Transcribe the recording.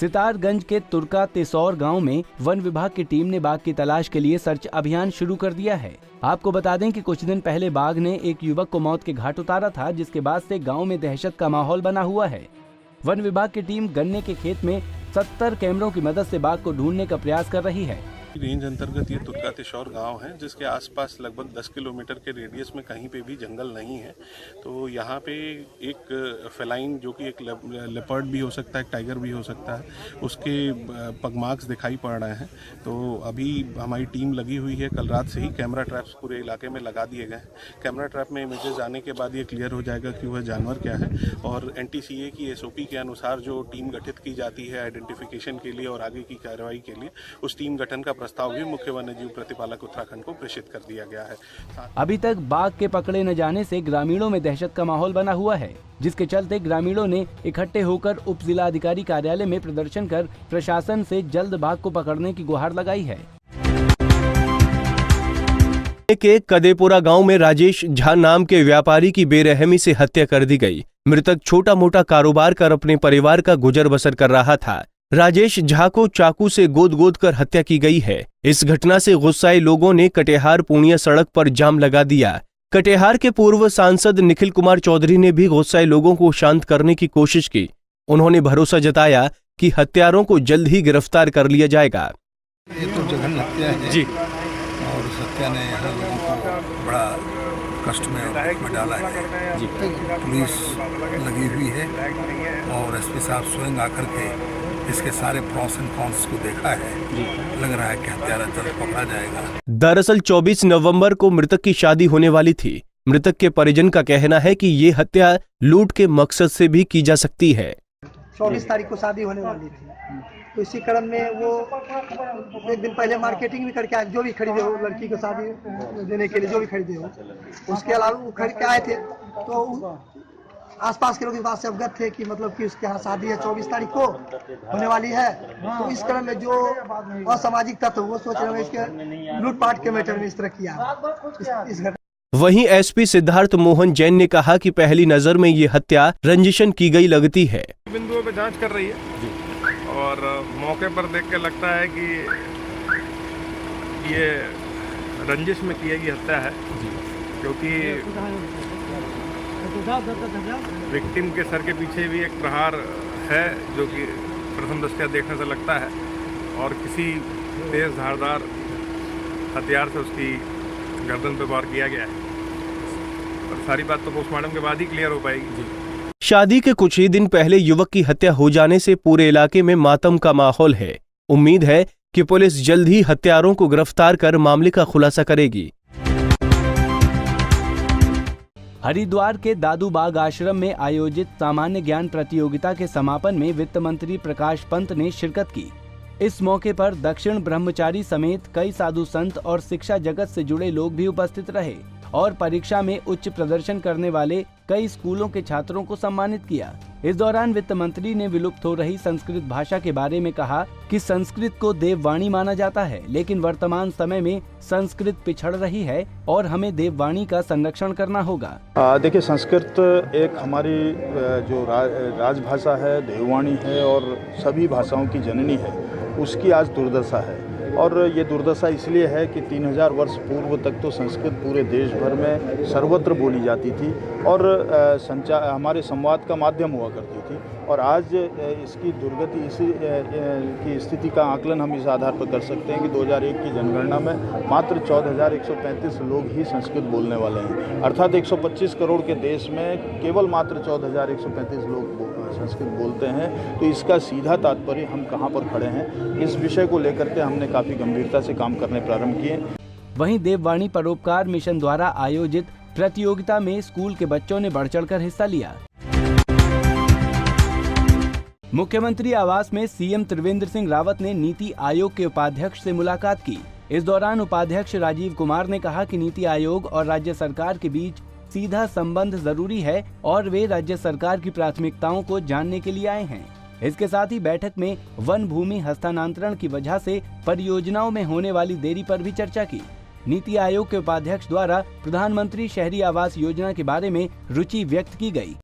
सितारगंज के तुर्का तेसौर गांव में वन विभाग की टीम ने बाघ की तलाश के लिए सर्च अभियान शुरू कर दिया है। आपको बता दें कि कुछ दिन पहले बाघ ने एक युवक को मौत के घाट उतारा था, जिसके बाद से गांव में दहशत का माहौल बना हुआ है। वन विभाग की टीम गन्ने के खेत में 70 कैमरों की मदद से बाघ को ढूंढने का प्रयास कर रही है। रेंज अंतर्गत ये तुर्का तेसौर गांव है, जिसके आसपास लगभग 10 किलोमीटर के रेडियस में कहीं पे भी जंगल नहीं है। तो यहाँ पे एक फेलाइन, जो कि एक लेपर्ड भी हो सकता है, एक टाइगर भी हो सकता है, उसके पगमार्क्स दिखाई पड़ रहे हैं। तो अभी हमारी टीम लगी हुई है। कल रात से ही कैमरा ट्रैप्स पूरे इलाके में लगा दिए गए हैं। कैमरा ट्रैप में इमेजेस आने के बाद ये क्लियर हो जाएगा कि वह जानवर क्या है, और NTCA की SOP के अनुसार जो टीम गठित की जाती है आइडेंटिफिकेशन के लिए और आगे की कार्रवाई के लिए, उस टीम गठन का प्रस्ताव भी मुख्य वन्यजीव प्रतिपालक उत्तराखंड को प्रेषित कर दिया गया है। अभी तक बाघ के पकड़े न जाने से ग्रामीणों में दहशत का माहौल बना हुआ है, जिसके चलते ग्रामीणों ने इकट्ठे होकर उप जिलाधिकारी कार्यालय में प्रदर्शन कर प्रशासन से जल्द बाघ को पकड़ने की गुहार लगाई है। के कदेपुरा गांव में राजेश झा नाम के व्यापारी की बेरहमी से हत्या कर दी गई। मृतक छोटा मोटा कारोबार कर अपने परिवार का गुजर बसर कर रहा था। राजेश झा को चाकू से गोद कर हत्या की गई है। इस घटना से गुस्साए लोगों ने कटेहार पूर्णिया सड़क पर जाम लगा दिया। कटेहार के पूर्व सांसद निखिल कुमार चौधरी ने भी गुस्साए लोगों को शांत करने की कोशिश की। उन्होंने भरोसा जताया कि हत्यारों को जल्द ही गिरफ्तार कर लिया जाएगा। ये तो जघन्य हत्या है जी, और इस हत्या ने यहाँ लोगों को बड़ा कष्ट में डाला है। पुलिस लगी हुई है और SP साहब स्वयं आकर के इसके सारे प्रॉस एंड कॉन्स को देखा है। लग रहा है कि हत्यारा जल्द पकड़ा जाएगा। दरअसल 24 नवंबर को मृतक की शादी होने वाली थी। मृतक के परिजन का कहना है कि ये हत्या लूट के मकसद से भी की जा सकती है। 24 तारीख को शादी होने वाली थी, तो इसी क्रम में वो एक दिन पहले मार्केटिंग भी करके आए, जो भी खरीदे हो लड़की को शादी देने के लिए जो भी खरीदे हो, उसके अलावा वो खरीद के आए थे। तो आसपास के लोग इस बात से अवगत थे कि मतलब कि उसके यहाँ शादी है 24 तारीख को होने वाली है। तो इस क्रम में जो असामाजिक तत्व वो सोच रहे हैं इसके लूटपाट के मैटर में इस तरह किया इस घटना। वहीं SP सिद्धार्थ मोहन जैन ने कहा कि पहली नजर में ये हत्या रंजिशन की गई लगती है। बिंदुओं पे जांच कर रही है और मौके पर देख के लगता है कि ये रंजिश में की गई हत्या है, क्योंकि विक्टिम के सर के पीछे भी एक प्रहार है, जो कि प्रथम दृष्टया देखने से लगता है, और किसी तेज धारदार हथियार से उसकी गर्दन पे वार किया गया है। और सारी बात तो पोस्टमार्टम के बाद ही क्लियर हो पाएगी। शादी के कुछ ही दिन पहले युवक की हत्या हो जाने से पूरे इलाके में मातम का माहौल है। उम्मीद है कि पुलिस जल्द ही हत्यारों को गिरफ्तार कर मामले का खुलासा करेगी। हरिद्वार के दादू बाग आश्रम में आयोजित सामान्य ज्ञान प्रतियोगिता के समापन में वित्त मंत्री प्रकाश पंत ने शिरकत की। इस मौके पर दक्षिण ब्रह्मचारी समेत कई साधु संत और शिक्षा जगत से जुड़े लोग भी उपस्थित रहे और परीक्षा में उच्च प्रदर्शन करने वाले कई स्कूलों के छात्रों को सम्मानित किया। इस दौरान वित्त मंत्री ने विलुप्त हो रही संस्कृत भाषा के बारे में कहा कि संस्कृत को देववाणी माना जाता है, लेकिन वर्तमान समय में संस्कृत पिछड़ रही है और हमें देववाणी का संरक्षण करना होगा। देखिए, संस्कृत एक हमारी जो राजभाषा है, देववाणी है और सभी भाषाओं की जननी है, उसकी आज दुर्दशा है। और ये दुर्दशा इसलिए है कि 3000 वर्ष पूर्व तक तो संस्कृत पूरे देश भर में सर्वत्र बोली जाती थी और हमारे संवाद का माध्यम हुआ करती थी। और आज इसकी दुर्गति इसी की स्थिति का आकलन हम इस आधार पर कर सकते हैं कि 2001 की जनगणना में मात्र 14,135 लोग ही संस्कृत बोलने वाले हैं। अर्थात 125 करोड़ के देश में केवल मात्र 14,135 लोग संस्कृत बोलते हैं। तो इसका सीधा तात्पर्य हम कहाँ पर खड़े हैं, इस विषय को लेकर के हमने काफ़ी गंभीरता से काम करने प्रारंभ किए। वहीं देववाणी परोपकार मिशन द्वारा आयोजित प्रतियोगिता में स्कूल के बच्चों ने बढ़ चढ़कर हिस्सा लिया। मुख्यमंत्री आवास में CM त्रिवेंद्र सिंह रावत ने नीति आयोग के उपाध्यक्ष से मुलाकात की। इस दौरान उपाध्यक्ष राजीव कुमार ने कहा कि नीति आयोग और राज्य सरकार के बीच सीधा संबंध जरूरी है और वे राज्य सरकार की प्राथमिकताओं को जानने के लिए आए हैं। इसके साथ ही बैठक में वन भूमि हस्तांतरण की वजह से परियोजनाओं में होने वाली देरी पर भी चर्चा की। नीति आयोग के उपाध्यक्ष द्वारा प्रधानमंत्री शहरी आवास योजना के बारे में रुचि व्यक्त की गई।